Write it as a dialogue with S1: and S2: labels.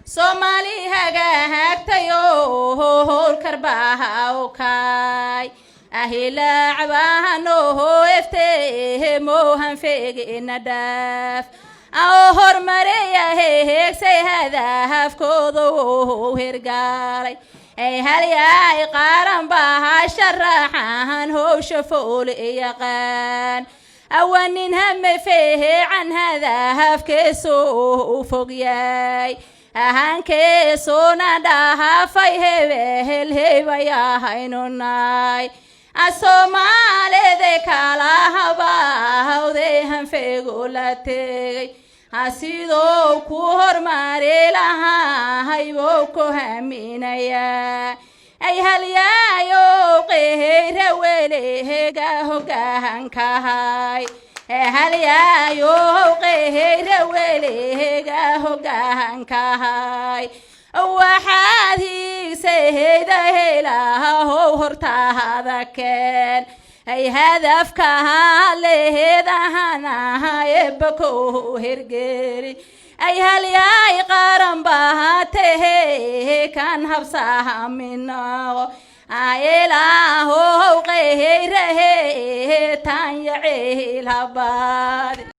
S1: Somali hagagtayo hol karbaha okay ahila cabahano efte mohan fege nadaf aw hormareya heegsay hadafkoodo hergalay ay halyaay qaran baha sharaxan howsha fool yaqaan awanin ham fehe can hadafkeeso fogyay ahanke sona daha fay hebel hebaya haynunay asomale de kala haba hawde han fegolate asido ku hormare laha haybo ko haminaya ay halyayo qehre wele hega hogahan kahay halyayo qehre wele hega hogahan kahay waxaad higsayda helaha hortaada keen ay hadafka leedahana ebko hergeri ay halyaay qaran bahatehe kan habsaha minno ayela ho qehre tan yacil habad